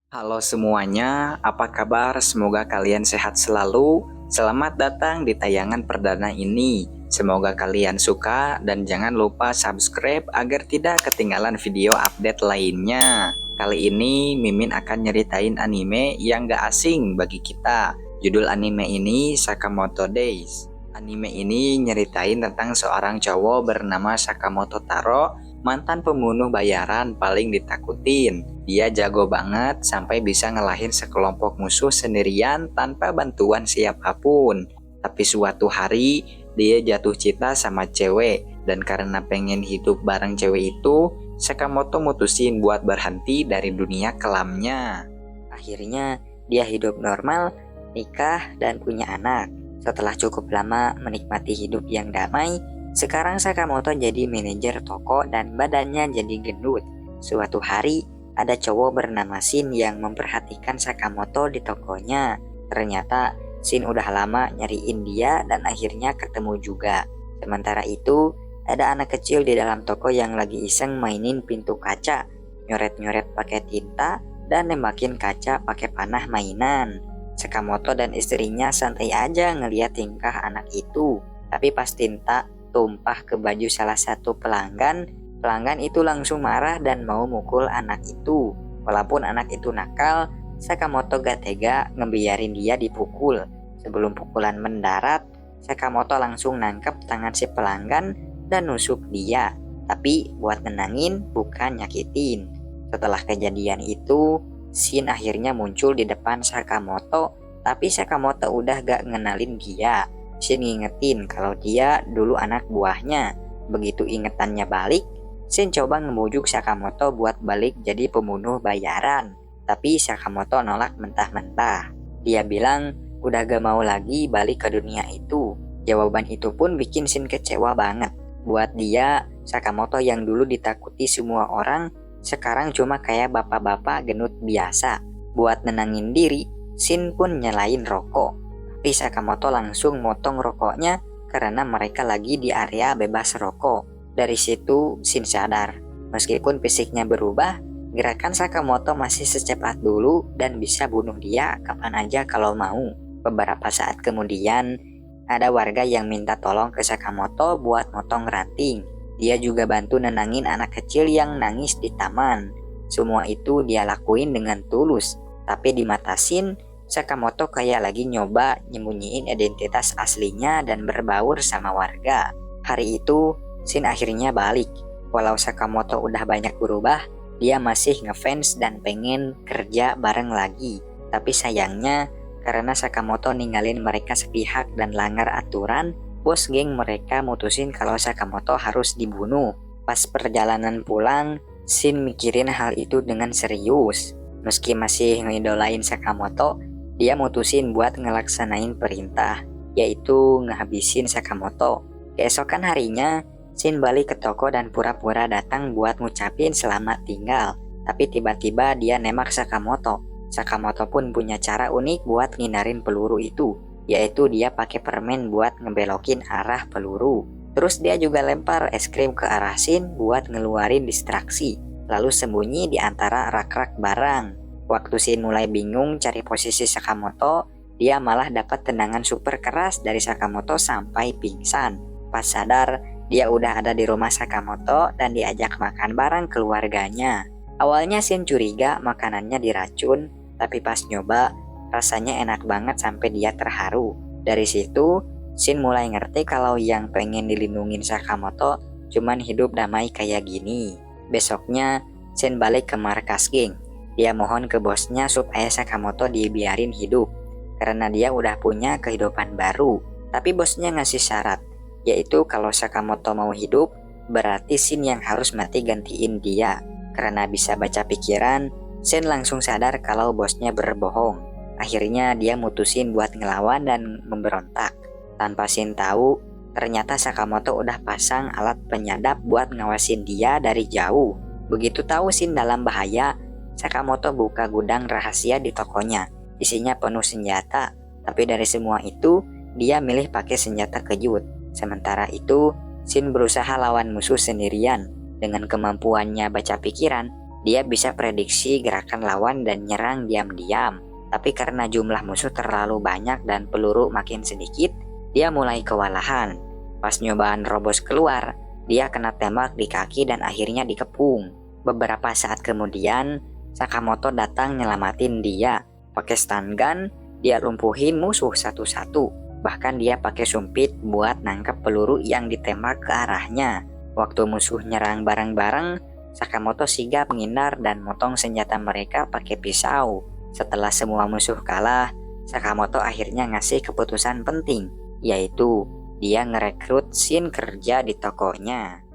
Halo semuanya, apa kabar? Semoga kalian sehat selalu. Selamat datang di tayangan perdana ini. Semoga kalian suka dan jangan lupa subscribe agar tidak ketinggalan video update lainnya. Kali ini Mimin akan nyeritain anime yang gak asing bagi kita. Judul anime ini Sakamoto Days. Anime ini nyeritain tentang seorang cowok bernama Sakamoto Taro, mantan pembunuh bayaran paling ditakutin. Dia jago banget sampai bisa ngelahin sekelompok musuh sendirian tanpa bantuan siapapun. Tapi suatu hari dia jatuh cinta sama cewek, dan karena pengen hidup bareng cewek itu, Sakamoto mutusin buat berhenti dari dunia kelamnya. Akhirnya dia hidup normal, nikah, dan punya anak. Setelah cukup lama menikmati hidup yang damai, sekarang Sakamoto jadi manajer toko dan badannya jadi gendut. Suatu hari, ada cowok bernama Shin yang memperhatikan Sakamoto di tokonya. Ternyata Shin udah lama nyariin dia dan akhirnya ketemu juga. Sementara itu, ada anak kecil di dalam toko yang lagi iseng mainin pintu kaca, nyoret-nyoret pakai tinta, dan nembakin kaca pakai panah mainan. Sakamoto dan istrinya santai aja ngeliat tingkah anak itu. Tapi pas tinta tumpah ke baju salah satu pelanggan itu langsung marah dan mau mukul anak itu. Walaupun anak itu nakal, Sakamoto gak tega ngebiarin dia dipukul. Sebelum pukulan mendarat, Sakamoto langsung nangkep tangan si pelanggan dan nusuk dia. Tapi buat nenangin, bukan nyakitin. Setelah kejadian itu, Shin akhirnya muncul di depan Sakamoto, tapi Sakamoto udah gak ngenalin dia. Shin ngingetin kalau dia dulu anak buahnya. Begitu ingetannya balik, Shin coba ngebujuk Sakamoto buat balik jadi pembunuh bayaran. Tapi Sakamoto nolak mentah-mentah. Dia bilang udah gak mau lagi balik ke dunia itu. Jawaban itu pun bikin Shin kecewa banget. Buat dia, Sakamoto yang dulu ditakuti semua orang, sekarang cuma kayak bapak-bapak gendut biasa. Buat nenangin diri, Shin pun nyalain rokok. Tapi Sakamoto langsung motong rokoknya karena mereka lagi di area bebas rokok. Dari situ Shin sadar, meskipun fisiknya berubah, gerakan Sakamoto masih secepat dulu dan bisa bunuh dia kapan aja kalau mau. Beberapa saat kemudian, ada warga yang minta tolong ke Sakamoto buat motong ranting. Dia juga bantu nenangin anak kecil yang nangis di taman. Semua itu dia lakuin dengan tulus, tapi di mata Shin, Sakamoto kayak lagi nyoba nyembunyiin identitas aslinya dan berbaur sama warga. Hari itu, Shin akhirnya balik. Walau Sakamoto udah banyak berubah, dia masih ngefans dan pengen kerja bareng lagi. Tapi sayangnya, karena Sakamoto ninggalin mereka sepihak dan langgar aturan, bos geng mereka mutusin kalau Sakamoto harus dibunuh. Pas perjalanan pulang, Shin mikirin hal itu dengan serius. Meski masih ngidolain Sakamoto, dia mutusin buat ngelaksanain perintah, yaitu ngehabisin Sakamoto. Keesokan harinya, Shin balik ke toko dan pura-pura datang buat ngucapin selamat tinggal. Tapi tiba-tiba dia nembak Sakamoto. Sakamoto pun punya cara unik buat ngindarin peluru itu, yaitu dia pakai permen buat ngebelokin arah peluru. Terus dia juga lempar es krim ke arah Shin buat ngeluarin distraksi, lalu sembunyi di antara rak-rak barang. Waktu Shin mulai bingung cari posisi Sakamoto, dia malah dapat tendangan super keras dari Sakamoto sampai pingsan. Pas sadar, dia udah ada di rumah Sakamoto dan diajak makan bareng keluarganya. Awalnya Shin curiga makanannya diracun, tapi pas nyoba, rasanya enak banget sampai dia terharu. Dari situ, Shin mulai ngerti kalau yang pengen dilindungin Sakamoto cuman hidup damai kayak gini. Besoknya, Shin balik ke markas geng. Dia mohon ke bosnya supaya Sakamoto dibiarin hidup, karena dia udah punya kehidupan baru. Tapi bosnya ngasih syarat, yaitu kalau Sakamoto mau hidup, berarti Shin yang harus mati gantiin dia. Karena bisa baca pikiran, Shin langsung sadar kalau bosnya berbohong. Akhirnya dia mutusin buat ngelawan dan memberontak. Tanpa Shin tahu, ternyata Sakamoto udah pasang alat penyadap buat ngawasin dia dari jauh. Begitu tahu Shin dalam bahaya, Sakamoto buka gudang rahasia di tokonya. Isinya penuh senjata, tapi dari semua itu, dia milih pakai senjata kejut. Sementara itu, Shin berusaha lawan musuh sendirian. Dengan kemampuannya baca pikiran, Dia bisa prediksi gerakan lawan dan nyerang diam-diam. Tapi karena jumlah musuh terlalu banyak dan peluru makin sedikit, dia mulai kewalahan. Pas nyobaan robos keluar, dia kena tembak di kaki dan akhirnya dikepung. Beberapa saat kemudian, Sakamoto datang nyelamatin dia. Pakai stun gun, dia lumpuhin musuh satu-satu. Bahkan dia pakai sumpit buat nangkep peluru yang ditembak ke arahnya. Waktu musuh nyerang bareng-bareng, Sakamoto sigap menghindar dan motong senjata mereka pakai pisau. Setelah semua musuh kalah, Sakamoto akhirnya ngasih keputusan penting, yaitu dia ngerekrut Shin kerja di tokonya.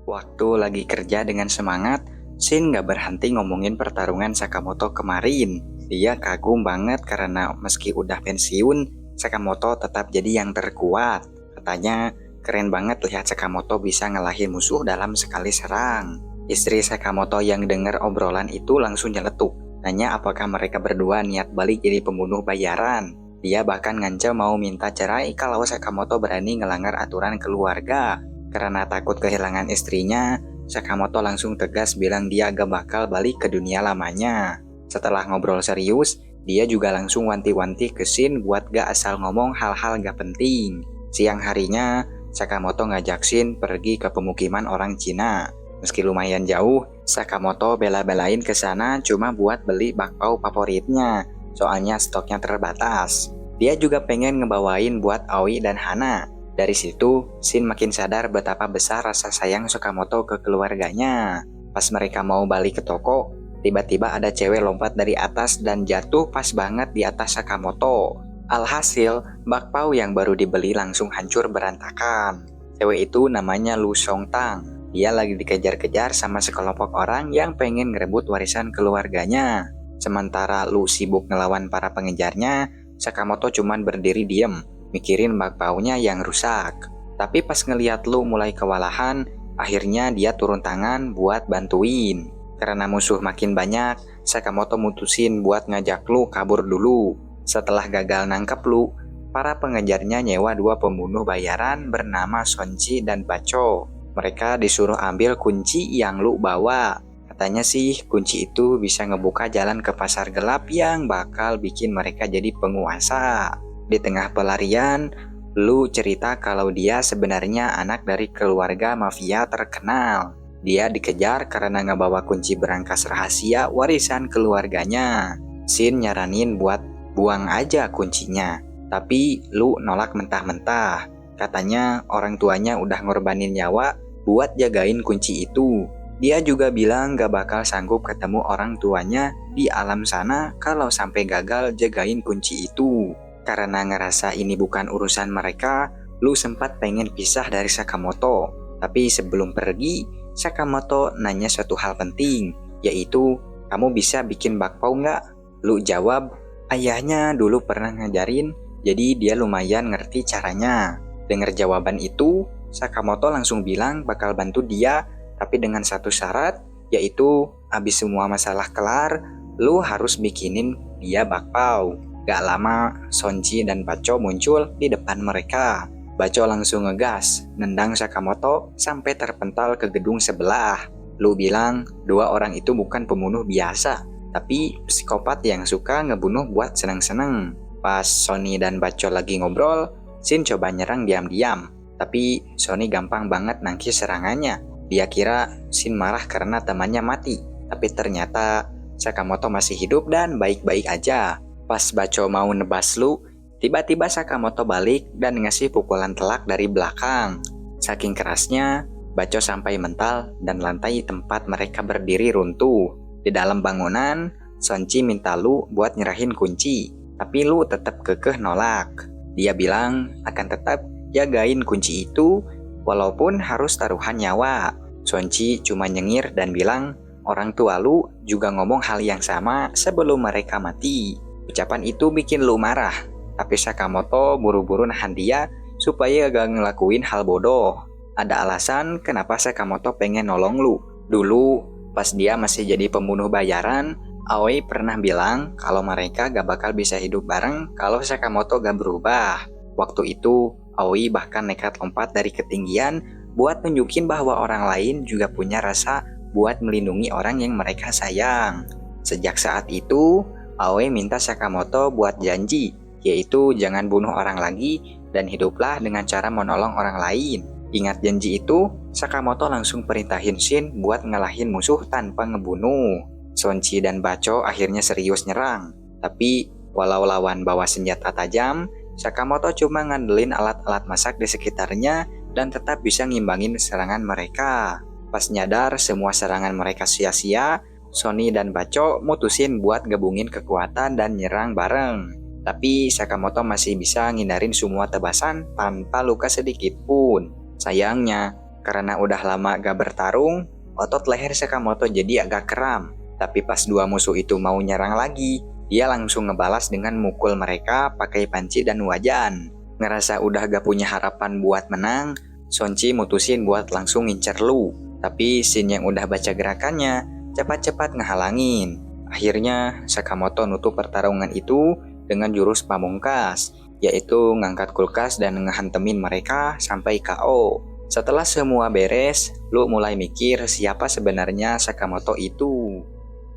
Waktu lagi kerja dengan semangat, Shin gak berhenti ngomongin pertarungan Sakamoto kemarin. Dia kagum banget karena meski udah pensiun, Sakamoto tetap jadi yang terkuat. Katanya, keren banget lihat Sakamoto bisa ngalahin musuh dalam sekali serang. Istri Sakamoto yang dengar obrolan itu langsung nyeletuk. Nanya apakah mereka berdua niat balik jadi pembunuh bayaran. Dia bahkan ngancam mau minta cerai kalau Sakamoto berani ngelanggar aturan keluarga. Karena takut kehilangan istrinya, Sakamoto langsung tegas bilang dia gak bakal balik ke dunia lamanya. Setelah ngobrol serius, dia juga langsung wanti-wanti ke Shin buat gak asal ngomong hal-hal gak penting. Siang harinya, Sakamoto ngajak Shin pergi ke pemukiman orang Cina. Meski lumayan jauh, Sakamoto bela-belain ke sana cuma buat beli bakpao favoritnya, soalnya stoknya terbatas. Dia juga pengen ngebawain buat Aoi dan Hana. Dari situ, Shin makin sadar betapa besar rasa sayang Sakamoto ke keluarganya. Pas mereka mau balik ke toko, tiba-tiba ada cewek lompat dari atas dan jatuh pas banget di atas Sakamoto. Alhasil, bakpao yang baru dibeli langsung hancur berantakan. Cewek itu namanya Lu Songtang. Dia lagi dikejar-kejar sama sekelompok orang yang pengen ngerebut warisan keluarganya. Sementara Lu sibuk ngelawan para pengejarnya, Sakamoto cuman berdiri diem, mikirin bakpaonya yang rusak. Tapi pas ngeliat Lu mulai kewalahan, akhirnya dia turun tangan buat bantuin. Karena musuh makin banyak, Sakamoto mutusin buat ngajak Lu kabur dulu. Setelah gagal nangkep Lu, para pengejarnya nyewa 2 pembunuh bayaran bernama Sonji dan Bacho. Mereka disuruh ambil kunci yang Lu bawa. Katanya sih kunci itu bisa ngebuka jalan ke pasar gelap yang bakal bikin mereka jadi penguasa. Di tengah pelarian, Lu cerita kalau dia sebenarnya anak dari keluarga mafia terkenal. Dia dikejar karena ngebawa kunci berangkas rahasia warisan keluarganya. Shin nyaranin buat buang aja kuncinya, tapi Lu nolak mentah-mentah. Katanya orang tuanya udah ngorbanin nyawa buat jagain kunci itu. Dia juga bilang gak bakal sanggup ketemu orang tuanya di alam sana kalau sampai gagal jagain kunci itu. Karena ngerasa ini bukan urusan mereka, Lu sempat pengen pisah dari Sakamoto. Tapi sebelum pergi, Sakamoto nanya suatu hal penting, yaitu, kamu bisa bikin bakpao nggak? Lu jawab, ayahnya dulu pernah ngajarin, jadi dia lumayan ngerti caranya. Dengar jawaban itu, Sakamoto langsung bilang bakal bantu dia, tapi dengan satu syarat, yaitu abis semua masalah kelar, Lu harus bikinin dia bakpao. Gak lama, Sonji dan Bacho muncul di depan mereka. Bacho langsung ngegas, nendang Sakamoto sampai terpental ke gedung sebelah. Lu bilang 2 orang itu bukan pembunuh biasa, tapi psikopat yang suka ngebunuh buat seneng-seneng. Pas Sonny dan Bacho lagi ngobrol, Shin coba nyerang diam-diam. Tapi Sonny gampang banget nangkis serangannya. Dia kira Shin marah karena temannya mati, tapi ternyata Sakamoto masih hidup dan baik-baik aja. Pas Bacho mau nebas Lu, tiba-tiba Sakamoto balik dan ngasih pukulan telak dari belakang. Saking kerasnya, Bacho sampai mental dan lantai tempat mereka berdiri runtuh. Di dalam bangunan, Sonji minta Lu buat nyerahin kunci, tapi Lu tetap kekeh nolak. Dia bilang akan tetap jagain kunci itu walaupun harus taruhan nyawa. Sonji cuma nyengir dan bilang orang tua Lu juga ngomong hal yang sama sebelum mereka mati. Ucapan itu bikin Lu marah, tapi Sakamoto buru-buru nahan dia supaya gak ngelakuin hal bodoh. Ada alasan kenapa Sakamoto pengen nolong Lu. Dulu pas dia masih jadi pembunuh bayaran, Aoi pernah bilang kalau mereka gak bakal bisa hidup bareng kalau Sakamoto gak berubah. Waktu itu Aoi bahkan nekat lompat dari ketinggian buat nunjukin bahwa orang lain juga punya rasa buat melindungi orang yang mereka sayang. Sejak saat itu, Aoi minta Sakamoto buat janji, yaitu jangan bunuh orang lagi dan hiduplah dengan cara menolong orang lain. Ingat janji itu, Sakamoto langsung perintahin Shin buat ngalahin musuh tanpa ngebunuh. Sonchi dan Bacho akhirnya serius nyerang. Tapi, walau lawan bawa senjata tajam, Sakamoto cuma ngandelin alat-alat masak di sekitarnya dan tetap bisa ngimbangin serangan mereka. Pas nyadar semua serangan mereka sia-sia, Sony dan Bacho mutusin buat gabungin kekuatan dan nyerang bareng. Tapi Sakamoto masih bisa ngindarin semua tebasan tanpa luka sedikit pun. Sayangnya, karena udah lama gak bertarung, otot leher Sakamoto jadi agak kram. Tapi pas dua musuh itu mau nyerang lagi, dia langsung ngebalas dengan mukul mereka pakai panci dan wajan. Ngerasa udah gak punya harapan buat menang, Sonchi mutusin buat langsung ngincer Lu. Tapi Shin yang udah baca gerakannya, cepat-cepat ngehalangin. Akhirnya, Sakamoto nutup pertarungan itu dengan jurus pamungkas, yaitu ngangkat kulkas dan ngehantemin mereka sampai KO. Setelah semua beres, Lu mulai mikir siapa sebenarnya Sakamoto itu.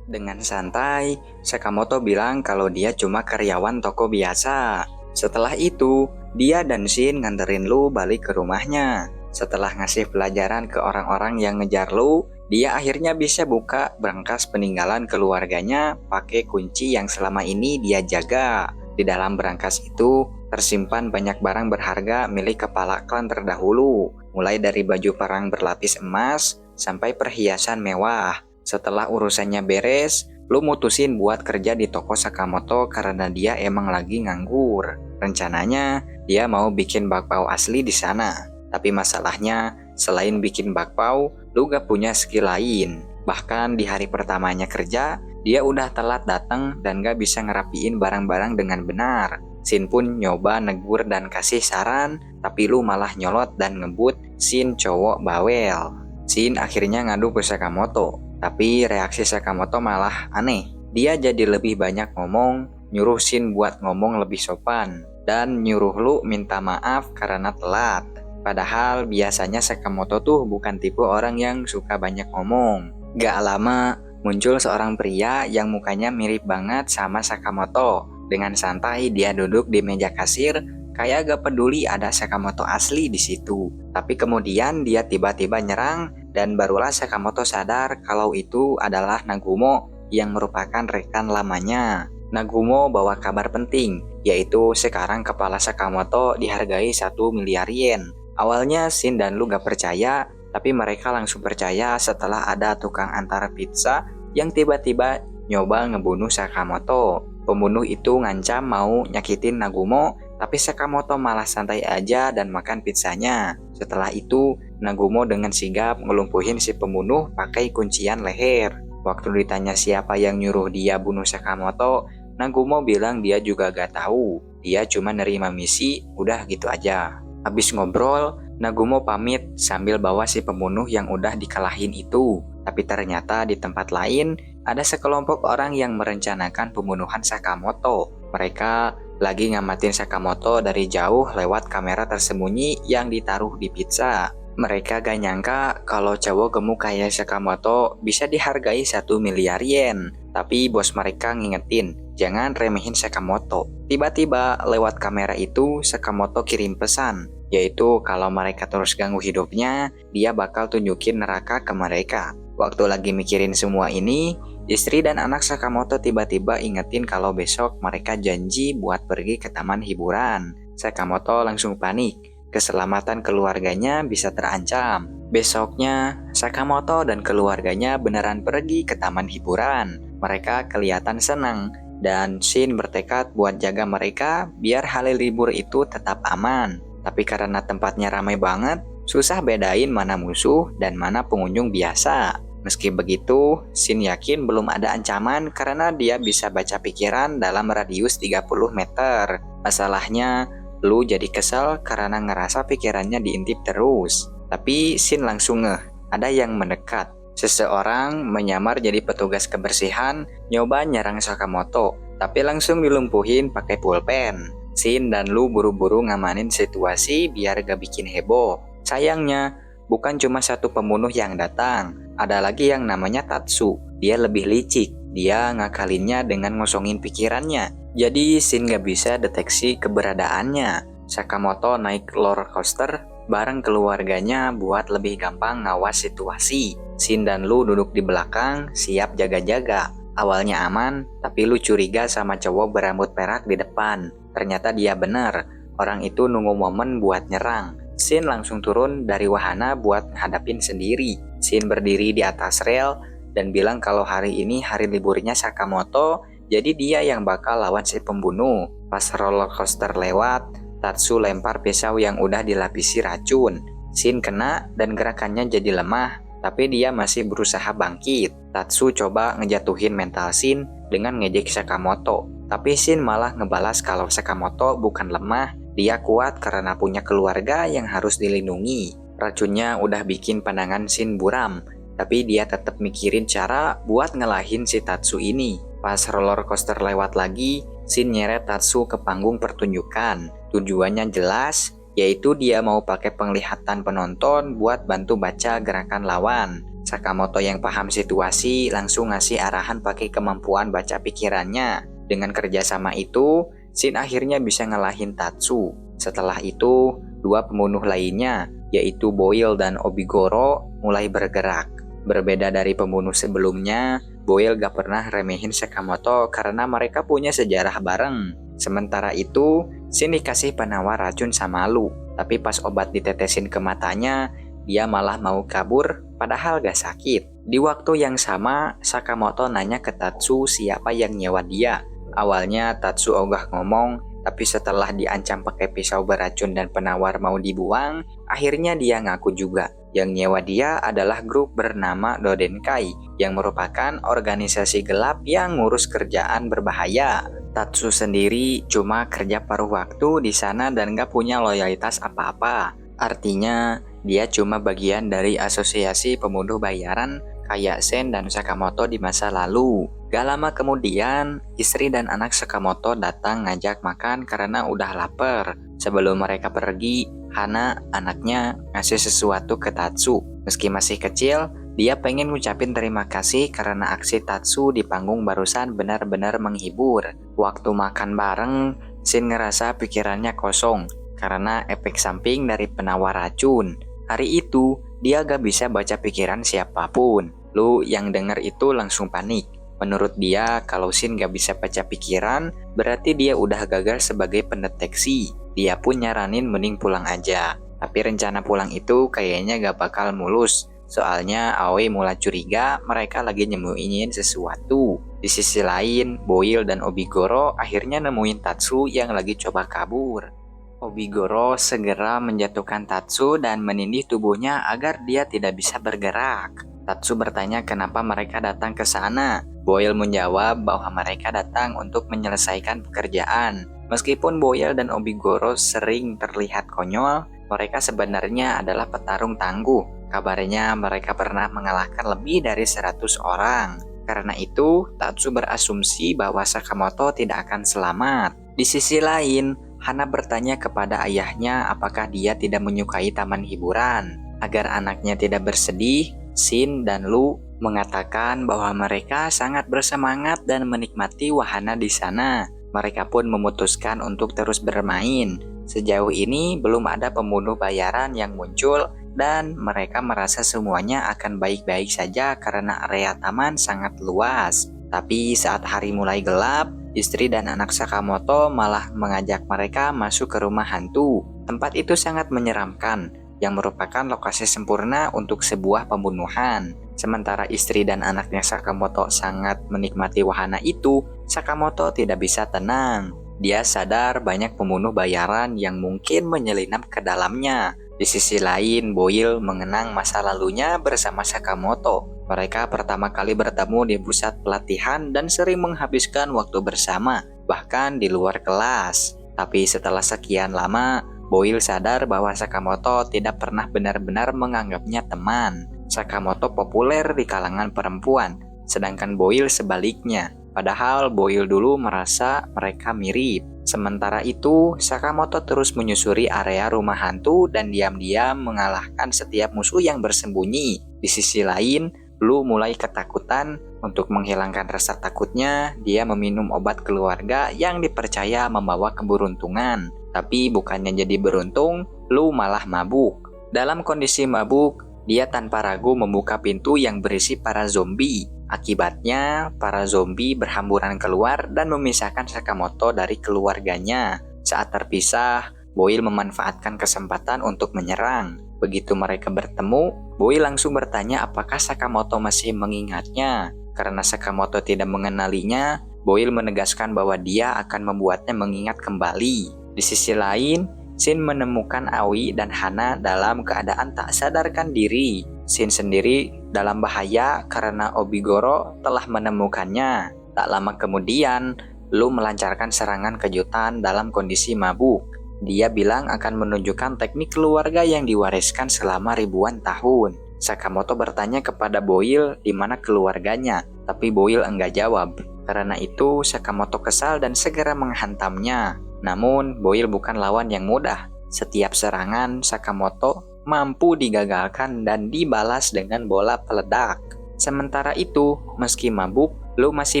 Dengan santai, Sakamoto bilang kalau dia cuma karyawan toko biasa. Setelah itu, dia dan Shin nganterin Lu balik ke rumahnya. Setelah ngasih pelajaran ke orang-orang yang ngejar Lu, dia akhirnya bisa buka brankas peninggalan keluarganya pakai kunci yang selama ini dia jaga. Di dalam brankas itu tersimpan banyak barang berharga milik kepala klan terdahulu, mulai dari baju perang berlapis emas sampai perhiasan mewah. Setelah urusannya beres, Lu mutusin buat kerja di toko Sakamoto karena dia emang lagi nganggur. Rencananya, dia mau bikin bakpao asli di sana. Tapi masalahnya, selain bikin bakpao, Lu gak punya skill lain. Bahkan di hari pertamanya kerja, dia udah telat datang dan gak bisa ngerapiin barang-barang dengan benar. Shin pun nyoba negur dan kasih saran, tapi Lu malah nyolot dan ngebut Shin cowok bawel. Shin akhirnya ngadu ke Sakamoto, tapi reaksi Sakamoto malah aneh. Dia jadi lebih banyak ngomong, nyuruh Shin buat ngomong lebih sopan, dan nyuruh Lu minta maaf karena telat. Padahal biasanya Sakamoto tuh bukan tipe orang yang suka banyak ngomong. Gak lama, muncul seorang pria yang mukanya mirip banget sama Sakamoto. Dengan santai dia duduk di meja kasir, kayak gak peduli ada Sakamoto asli di situ. Tapi kemudian dia tiba-tiba nyerang, dan barulah Sakamoto sadar kalau itu adalah Nagumo yang merupakan rekan lamanya. Nagumo bawa kabar penting, yaitu sekarang kepala Sakamoto dihargai 1 miliar yen. Awalnya Shin dan Lu gak percaya, tapi mereka langsung percaya setelah ada tukang antar pizza yang tiba-tiba nyoba ngebunuh Sakamoto. Pembunuh itu ngancam mau nyakitin Nagumo, tapi Sakamoto malah santai aja dan makan pizzanya. Setelah itu, Nagumo dengan sigap ngelumpuhin si pembunuh pakai kuncian leher. Waktu ditanya siapa yang nyuruh dia bunuh Sakamoto, Nagumo bilang dia juga gak tahu. Dia cuma nerima misi, udah gitu aja. Habis ngobrol, Nagumo pamit sambil bawa si pembunuh yang udah dikalahin itu. Tapi ternyata di tempat lain, ada sekelompok orang yang merencanakan pembunuhan Sakamoto. Mereka lagi ngamatin Sakamoto dari jauh lewat kamera tersembunyi yang ditaruh di pizza. Mereka gak nyangka kalau cowok gemuk kayak Sakamoto bisa dihargai 1 miliar yen. Tapi bos mereka ngingetin, jangan remehin Sakamoto. Tiba-tiba lewat kamera itu Sakamoto kirim pesan, yaitu kalau mereka terus ganggu hidupnya, dia bakal tunjukin neraka ke mereka. Waktu lagi mikirin semua ini, istri dan anak Sakamoto tiba-tiba ingetin kalau besok mereka janji buat pergi ke taman hiburan. Sakamoto langsung panik, keselamatan keluarganya bisa terancam. Besoknya, Sakamoto dan keluarganya beneran pergi ke taman hiburan. Mereka kelihatan senang, dan Shin bertekad buat jaga mereka biar hari libur itu tetap aman. Tapi karena tempatnya ramai banget, susah bedain mana musuh dan mana pengunjung biasa. Meski begitu, Shin yakin belum ada ancaman karena dia bisa baca pikiran dalam radius 30 meter. Masalahnya, Lu jadi kesel karena ngerasa pikirannya diintip terus. Tapi Shin langsung ngeh, ada yang mendekat. Seseorang menyamar jadi petugas kebersihan, nyoba nyerang Sakamoto, tapi langsung dilumpuhin pakai pulpen. Shin dan Lu buru-buru ngamanin situasi biar gak bikin heboh. Sayangnya, bukan cuma satu pembunuh yang datang. Ada lagi yang namanya Tatsu. Dia lebih licik. Dia ngakalinnya dengan ngosongin pikirannya. Jadi Shin gak bisa deteksi keberadaannya. Sakamoto naik roller coaster bareng keluarganya buat lebih gampang ngawas situasi. Shin dan Lu duduk di belakang, siap jaga-jaga. Awalnya aman, tapi Lu curiga sama cowok berambut perak di depan. Ternyata dia benar, orang itu nunggu momen buat nyerang. Shin langsung turun dari wahana buat ngadapin sendiri. Shin berdiri di atas rel dan bilang kalau hari ini hari liburnya Sakamoto, jadi dia yang bakal lawan si pembunuh. Pas roller coaster lewat, Tatsu lempar pisau yang udah dilapisi racun. Shin kena dan gerakannya jadi lemah, tapi dia masih berusaha bangkit. Tatsu coba ngejatuhin mental Shin dengan ngejek Sakamoto. Tapi Shin malah ngebalas kalau Sakamoto bukan lemah, dia kuat karena punya keluarga yang harus dilindungi. Racunnya udah bikin pandangan Shin buram, tapi dia tetap mikirin cara buat ngelahin si Tatsu ini. Pas roller coaster lewat lagi, Shin nyeret Tatsu ke panggung pertunjukan. Tujuannya jelas, yaitu dia mau pakai penglihatan penonton buat bantu baca gerakan lawan. Sakamoto yang paham situasi langsung ngasih arahan pakai kemampuan baca pikirannya. Dengan kerjasama itu, Shin akhirnya bisa ngalahin Tatsu. Setelah itu, dua pembunuh lainnya, yaitu Boil dan Obigoro, mulai bergerak. Berbeda dari pembunuh sebelumnya, Boil gak pernah remehin Sakamoto karena mereka punya sejarah bareng. Sementara itu, Shin dikasih penawar racun sama Lu, tapi pas obat ditetesin ke matanya, dia malah mau kabur padahal gak sakit. Di waktu yang sama, Sakamoto nanya ke Tatsu siapa yang nyewa dia. Awalnya Tatsu ogah ngomong, tapi setelah diancam pakai pisau beracun dan penawar mau dibuang, akhirnya dia ngaku juga. Yang nyewa dia adalah grup bernama Dodenkai, yang merupakan organisasi gelap yang ngurus kerjaan berbahaya. Tatsu sendiri cuma kerja paruh waktu di sana dan gak punya loyalitas apa-apa. Artinya, dia cuma bagian dari asosiasi pembunuh bayaran kayak Sen dan Sakamoto di masa lalu. Gak lama kemudian, istri dan anak Sakamoto datang ngajak makan karena udah lapar. Sebelum mereka pergi, Hana, anaknya, ngasih sesuatu ke Tatsu. Meski masih kecil, dia pengen ngucapin terima kasih karena aksi Tatsu di panggung barusan benar-benar menghibur. Waktu makan bareng, Shin ngerasa pikirannya kosong karena efek samping dari penawar racun. Hari itu, dia gak bisa baca pikiran siapapun. Lu yang denger itu langsung panik. Menurut dia, kalau Shin gak bisa baca pikiran, berarti dia udah gagal sebagai pendeteksi. Dia pun nyaranin mending pulang aja. Tapi rencana pulang itu kayaknya gak bakal mulus. Soalnya Aoi mulai curiga mereka lagi nyembunyiin sesuatu. Di sisi lain, Boil dan Obigoro akhirnya nemuin Tatsu yang lagi coba kabur. Obigoro segera menjatuhkan Tatsu dan menindih tubuhnya agar dia tidak bisa bergerak. Tatsu bertanya kenapa mereka datang ke sana. Boil menjawab bahwa mereka datang untuk menyelesaikan pekerjaan. Meskipun Boil dan Obigoro sering terlihat konyol, mereka sebenarnya adalah petarung tangguh. Kabarnya mereka pernah mengalahkan lebih dari 100 orang. Karena itu, Tatsu berasumsi bahwa Sakamoto tidak akan selamat. Di sisi lain, Hana bertanya kepada ayahnya apakah dia tidak menyukai taman hiburan. Agar anaknya tidak bersedih, Shin dan Lu mengatakan bahwa mereka sangat bersemangat dan menikmati wahana di sana. Mereka pun memutuskan untuk terus bermain. Sejauh ini belum ada pembunuh bayaran yang muncul dan mereka merasa semuanya akan baik-baik saja karena area taman sangat luas. Tapi saat hari mulai gelap, istri dan anak Sakamoto malah mengajak mereka masuk ke rumah hantu. Tempat itu sangat menyeramkan, yang merupakan lokasi sempurna untuk sebuah pembunuhan. Sementara istri dan anaknya Sakamoto sangat menikmati wahana itu, Sakamoto tidak bisa tenang. Dia sadar banyak pembunuh bayaran yang mungkin menyelinap ke dalamnya. Di sisi lain, Boil mengenang masa lalunya bersama Sakamoto. Mereka pertama kali bertemu di pusat pelatihan dan sering menghabiskan waktu bersama, bahkan di luar kelas. Tapi setelah sekian lama, Boil sadar bahwa Sakamoto tidak pernah benar-benar menganggapnya teman. Sakamoto populer di kalangan perempuan, sedangkan Boil sebaliknya. Padahal Boil dulu merasa mereka mirip. Sementara itu, Sakamoto terus menyusuri area rumah hantu dan diam-diam mengalahkan setiap musuh yang bersembunyi. Di sisi lain, Lu mulai ketakutan. Untuk menghilangkan rasa takutnya, dia meminum obat keluarga yang dipercaya membawa keberuntungan. Tapi bukannya jadi beruntung, Lu malah mabuk. Dalam kondisi mabuk, dia tanpa ragu membuka pintu yang berisi para zombie. Akibatnya, para zombie berhamburan keluar dan memisahkan Sakamoto dari keluarganya. Saat terpisah, Boil memanfaatkan kesempatan untuk menyerang. Begitu mereka bertemu, Boil langsung bertanya apakah Sakamoto masih mengingatnya. Karena Sakamoto tidak mengenalinya, Boil menegaskan bahwa dia akan membuatnya mengingat kembali. Di sisi lain, Shin menemukan Aoi dan Hana dalam keadaan tak sadarkan diri. Shin sendiri dalam bahaya karena Obigoro telah menemukannya. Tak lama kemudian, Lu melancarkan serangan kejutan dalam kondisi mabuk. Dia bilang akan menunjukkan teknik keluarga yang diwariskan selama ribuan tahun. Sakamoto bertanya kepada Boil di mana keluarganya, tapi Boil enggak jawab. Karena itu, Sakamoto kesal dan segera menghantamnya. Namun, Boil bukan lawan yang mudah. Setiap serangan Sakamoto mampu digagalkan dan dibalas dengan bola peledak. Sementara itu, meski mabuk, Lu masih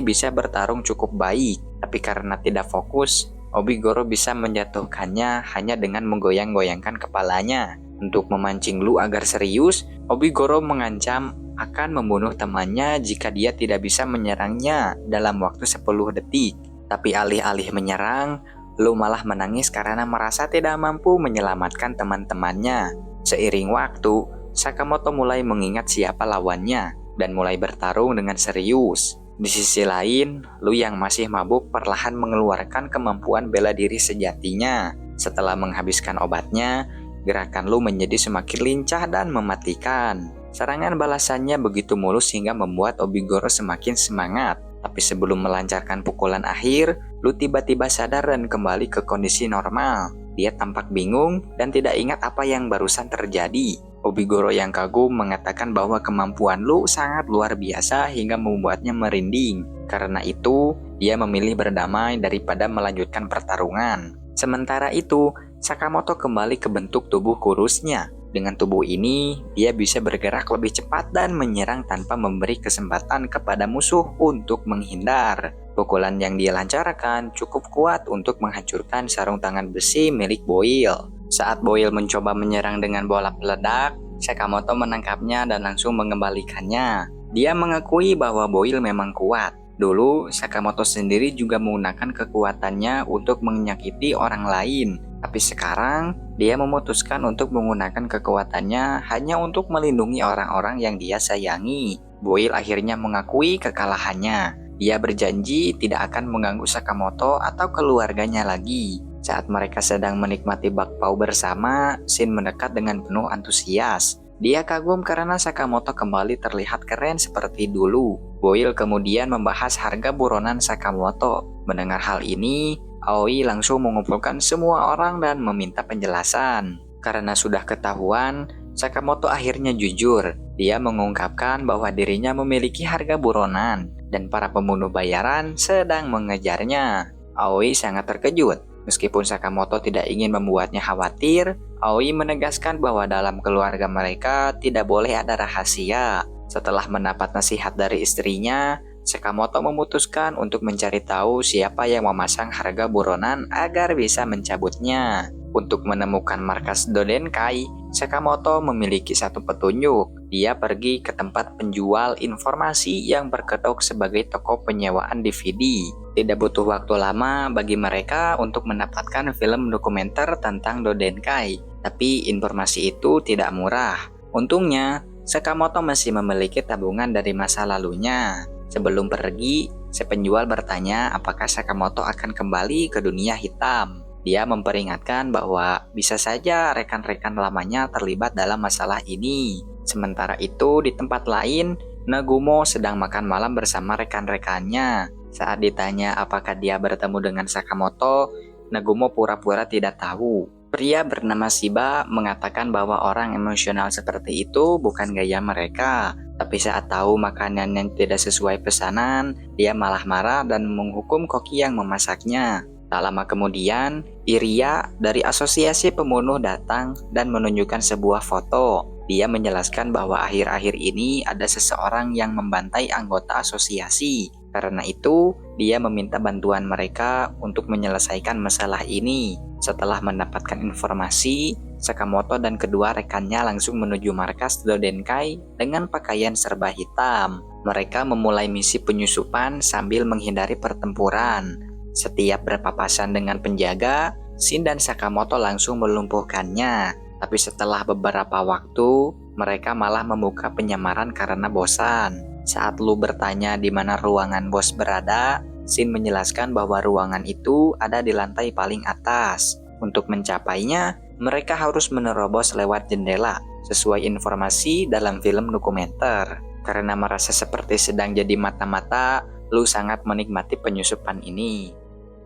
bisa bertarung cukup baik. Tapi karena tidak fokus, Obigoro bisa menjatuhkannya hanya dengan menggoyang-goyangkan kepalanya. Untuk memancing Lu agar serius, Obigoro mengancam akan membunuh temannya jika dia tidak bisa menyerangnya dalam waktu 10 detik. Tapi alih-alih menyerang, Lu malah menangis karena merasa tidak mampu menyelamatkan teman-temannya. Seiring waktu, Sakamoto mulai mengingat siapa lawannya dan mulai bertarung dengan serius. Di sisi lain, Lu yang masih mabuk perlahan mengeluarkan kemampuan bela diri sejatinya. Setelah menghabiskan obatnya, gerakan Lu menjadi semakin lincah dan mematikan. Serangan balasannya begitu mulus hingga membuat Obigoro semakin semangat. Tapi sebelum melancarkan pukulan akhir, Lu tiba-tiba sadar dan kembali ke kondisi normal. Dia tampak bingung dan tidak ingat apa yang barusan terjadi. Obigoro yang kagum mengatakan bahwa kemampuan Lu sangat luar biasa hingga membuatnya merinding. Karena itu, dia memilih berdamai daripada melanjutkan pertarungan. Sementara itu, Sakamoto kembali ke bentuk tubuh kurusnya. Dengan tubuh ini, dia bisa bergerak lebih cepat dan menyerang tanpa memberi kesempatan kepada musuh untuk menghindar. Pukulan yang dia lancarkan cukup kuat untuk menghancurkan sarung tangan besi milik Boil. Saat Boil mencoba menyerang dengan bola peledak, Sakamoto menangkapnya dan langsung mengembalikannya. Dia mengakui bahwa Boil memang kuat. Dulu, Sakamoto sendiri juga menggunakan kekuatannya untuk menyakiti orang lain. Tapi sekarang, dia memutuskan untuk menggunakan kekuatannya hanya untuk melindungi orang-orang yang dia sayangi. Boil akhirnya mengakui kekalahannya. Dia berjanji tidak akan mengganggu Sakamoto atau keluarganya lagi. Saat mereka sedang menikmati bakpao bersama, Shin mendekat dengan penuh antusias. Dia kagum karena Sakamoto kembali terlihat keren seperti dulu. Boil kemudian membahas harga buronan Sakamoto. Mendengar hal ini, Aoi langsung mengumpulkan semua orang dan meminta penjelasan. Karena sudah ketahuan, Sakamoto akhirnya jujur. Dia mengungkapkan bahwa dirinya memiliki harga buronan dan para pembunuh bayaran sedang mengejarnya. Aoi sangat terkejut. Meskipun Sakamoto tidak ingin membuatnya khawatir, Aoi menegaskan bahwa dalam keluarga mereka tidak boleh ada rahasia. Setelah mendapat nasihat dari istrinya, Sakamoto memutuskan untuk mencari tahu siapa yang memasang harga buronan agar bisa mencabutnya. Untuk menemukan markas Dodenkai, Sakamoto memiliki satu petunjuk. Dia pergi ke tempat penjual informasi yang berkedok sebagai toko penyewaan DVD. Tidak butuh waktu lama bagi mereka untuk mendapatkan film dokumenter tentang Dodenkai. Tapi informasi itu tidak murah. Untungnya, Sakamoto masih memiliki tabungan dari masa lalunya. Sebelum pergi, si penjual bertanya apakah Sakamoto akan kembali ke dunia hitam. Dia memperingatkan bahwa bisa saja rekan-rekan lamanya terlibat dalam masalah ini. Sementara itu, di tempat lain, Nagumo sedang makan malam bersama rekan-rekannya. Saat ditanya apakah dia bertemu dengan Sakamoto, Nagumo pura-pura tidak tahu. Pria bernama Shiba mengatakan bahwa orang emosional seperti itu bukan gaya mereka. Tapi saat tahu makanan yang tidak sesuai pesanan, dia malah marah dan menghukum koki yang memasaknya. Tak lama kemudian, Iria dari asosiasi pembunuh datang dan menunjukkan sebuah foto. Dia menjelaskan bahwa akhir-akhir ini ada seseorang yang membantai anggota asosiasi. Karena itu, dia meminta bantuan mereka untuk menyelesaikan masalah ini. Setelah mendapatkan informasi, Sakamoto dan kedua rekannya langsung menuju markas Dodenkai dengan pakaian serba hitam. Mereka memulai misi penyusupan sambil menghindari pertempuran. Setiap berpapasan dengan penjaga, Shin dan Sakamoto langsung melumpuhkannya. Tapi setelah beberapa waktu, mereka malah membuka penyamaran karena bosan. Saat Lu bertanya di mana ruangan bos berada, Shin menjelaskan bahwa ruangan itu ada di lantai paling atas. Untuk mencapainya, mereka harus menerobos lewat jendela, sesuai informasi dalam film dokumenter. Karena merasa seperti sedang jadi mata-mata, Lu sangat menikmati penyusupan ini.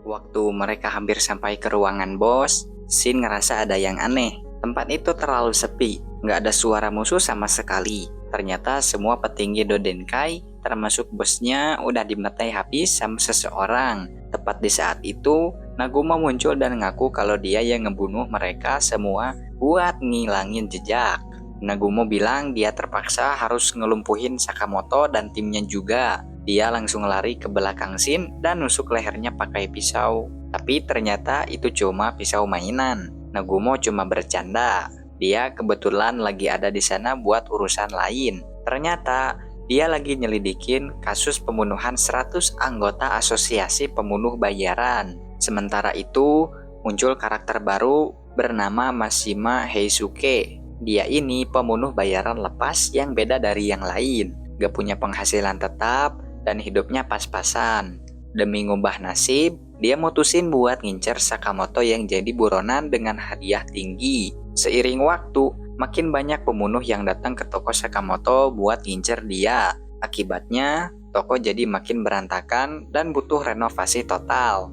Waktu mereka hampir sampai ke ruangan bos, Shin ngerasa ada yang aneh. Tempat itu terlalu sepi, nggak ada suara musuh sama sekali. Ternyata semua petinggi Dodenkai, termasuk bosnya, udah dimetai habis sama seseorang. Tepat di saat itu, Nagumo muncul dan ngaku kalau dia yang ngebunuh mereka semua buat ngilangin jejak. Nagumo bilang dia terpaksa harus ngelumpuhin Sakamoto dan timnya juga. Dia langsung lari ke belakang Shin dan nusuk lehernya pakai pisau. Tapi ternyata itu cuma pisau mainan. Nagumo cuma bercanda. Dia kebetulan lagi ada di sana buat urusan lain. Ternyata dia lagi nyelidikin kasus pembunuhan 100 anggota asosiasi pembunuh bayaran. Sementara itu, muncul karakter baru bernama Mashima Heisuke. Dia ini pembunuh bayaran lepas yang beda dari yang lain. Gak punya penghasilan tetap dan hidupnya pas-pasan. Demi ngubah nasib, dia mutusin buat ngincer Sakamoto yang jadi buronan dengan hadiah tinggi. Seiring waktu, makin banyak pembunuh yang datang ke toko Sakamoto buat ngincer dia. Akibatnya, toko jadi makin berantakan dan butuh renovasi total.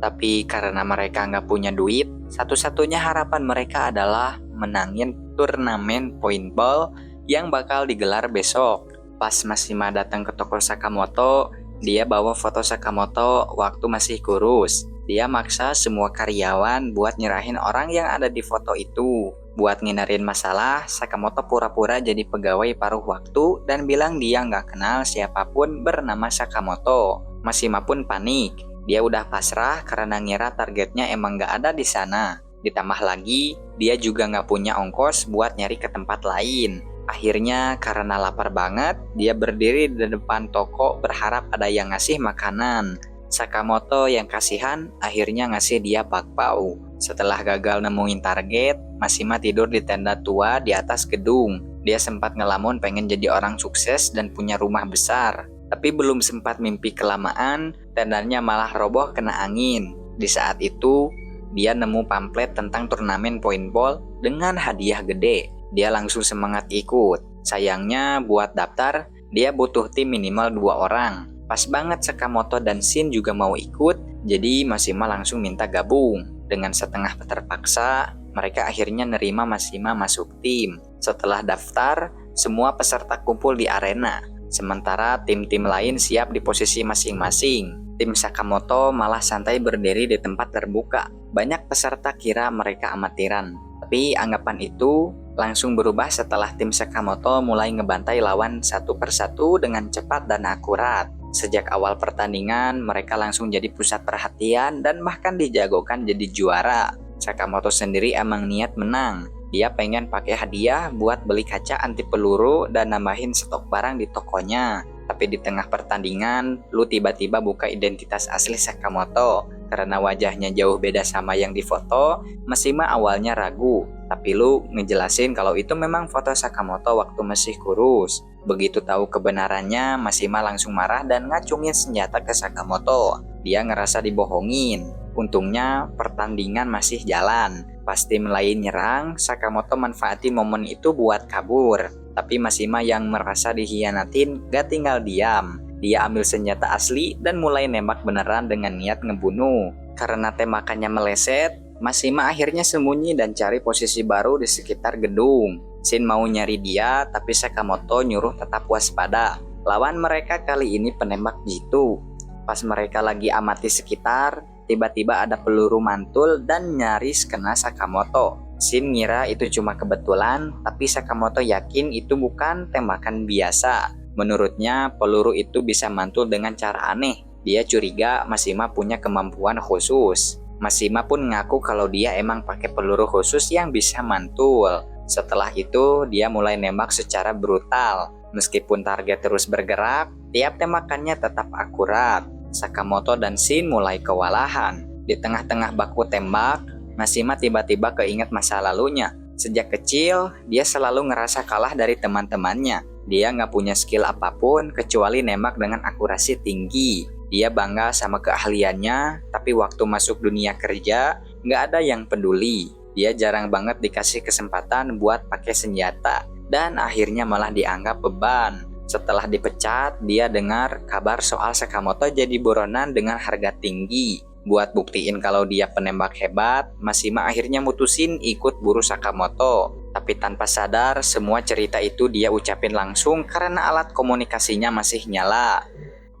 Tapi karena mereka nggak punya duit, satu-satunya harapan mereka adalah menangin turnamen paintball yang bakal digelar besok. Pas Mashima datang ke toko Sakamoto, dia bawa foto Sakamoto waktu masih kurus. Dia maksa semua karyawan buat nyerahin orang yang ada di foto itu. Buat ngindarin masalah, Sakamoto pura-pura jadi pegawai paruh waktu dan bilang dia nggak kenal siapapun bernama Sakamoto. Mashima pun panik. Dia udah pasrah karena ngira targetnya emang nggak ada di sana. Ditambah lagi, dia juga nggak punya ongkos buat nyari ke tempat lain. Akhirnya karena lapar banget, dia berdiri di depan toko berharap ada yang ngasih makanan. Sakamoto yang kasihan akhirnya ngasih dia bakpao. Setelah gagal nemuin target, Mashima tidur di tenda tua di atas gedung. Dia sempat ngelamun pengen jadi orang sukses dan punya rumah besar. Tapi belum sempat mimpi kelamaan, tendanya malah roboh kena angin. Di saat itu, dia nemu pamflet tentang turnamen paintball dengan hadiah gede. Dia langsung semangat ikut. Sayangnya buat daftar, dia butuh tim minimal 2 orang. Pas banget Sakamoto dan Shin juga mau ikut, jadi Mashima langsung minta gabung. Dengan setengah terpaksa, mereka akhirnya nerima Mashima masuk tim. Setelah daftar, semua peserta kumpul di arena. Sementara tim-tim lain siap di posisi masing-masing. Tim Sakamoto malah santai berdiri di tempat terbuka. Banyak peserta kira mereka amatiran. Tapi anggapan itu langsung berubah setelah tim Sakamoto mulai ngebantai lawan satu persatu dengan cepat dan akurat. Sejak awal pertandingan, mereka langsung jadi pusat perhatian dan bahkan dijagokan jadi juara. Sakamoto sendiri emang niat menang. Dia pengen pakai hadiah buat beli kaca anti peluru dan nambahin stok barang di tokonya. Tapi di tengah pertandingan, Lu tiba-tiba buka identitas asli Sakamoto. Karena wajahnya jauh beda sama yang difoto, Mashima awalnya ragu. Tapi Lu ngejelasin kalau itu memang foto Sakamoto waktu masih kurus. Begitu tahu kebenarannya, Mashima langsung marah dan ngacungin senjata ke Sakamoto. Dia ngerasa dibohongin. Untungnya pertandingan masih jalan. Pas tim lain nyerang, Sakamoto manfaatin momen itu buat kabur. Tapi Mashima yang merasa dihianatin gak tinggal diam. Dia ambil senjata asli dan mulai nembak beneran dengan niat ngebunuh. Karena tembakannya meleset, Mashima akhirnya sembunyi dan cari posisi baru di sekitar gedung. Shin mau nyari dia, tapi Sakamoto nyuruh tetap waspada. Lawan mereka kali ini penembak jitu. Pas mereka lagi amati sekitar, tiba-tiba ada peluru mantul dan nyaris kena Sakamoto. Shin ngira itu cuma kebetulan, tapi Sakamoto yakin itu bukan tembakan biasa. Menurutnya, peluru itu bisa mantul dengan cara aneh. Dia curiga Mashima punya kemampuan khusus. Mashima pun ngaku kalau dia emang pakai peluru khusus yang bisa mantul. Setelah itu, dia mulai nembak secara brutal. Meskipun target terus bergerak, tiap tembakannya tetap akurat. Sakamoto dan Shin mulai kewalahan. Di tengah-tengah baku tembak, Mashima tiba-tiba keinget masa lalunya. Sejak kecil, dia selalu ngerasa kalah dari teman-temannya. Dia nggak punya skill apapun kecuali nembak dengan akurasi tinggi. Dia bangga sama keahliannya, tapi waktu masuk dunia kerja, nggak ada yang peduli. Dia jarang banget dikasih kesempatan buat pakai senjata. Dan akhirnya malah dianggap beban. Setelah dipecat, dia dengar kabar soal Sakamoto jadi buronan dengan harga tinggi. Buat buktiin kalau dia penembak hebat, Mashima akhirnya mutusin ikut buru Sakamoto. Tapi tanpa sadar, semua cerita itu dia ucapin langsung karena alat komunikasinya masih nyala.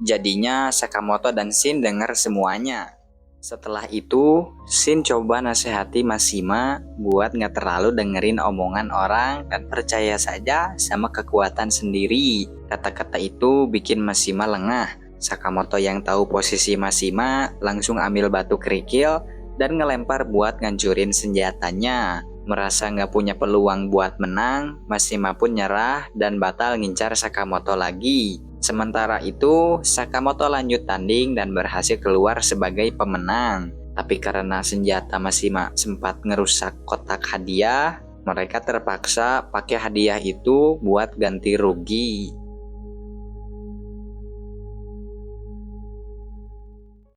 Jadinya Sakamoto dan Shin dengar semuanya. Setelah itu, Shin coba nasihati Mashima buat nggak terlalu dengerin omongan orang dan percaya saja sama kekuatan sendiri. Kata-kata itu bikin Mashima lengah. Sakamoto yang tahu posisi Mashima langsung ambil batu kerikil dan ngelempar buat ngancurin senjatanya. Merasa nggak punya peluang buat menang, Mashima pun nyerah dan batal ngincar Sakamoto lagi. Sementara itu, Sakamoto lanjut tanding dan berhasil keluar sebagai pemenang. Tapi karena senjata Mashima sempat ngerusak kotak hadiah, mereka terpaksa pakai hadiah itu buat ganti rugi.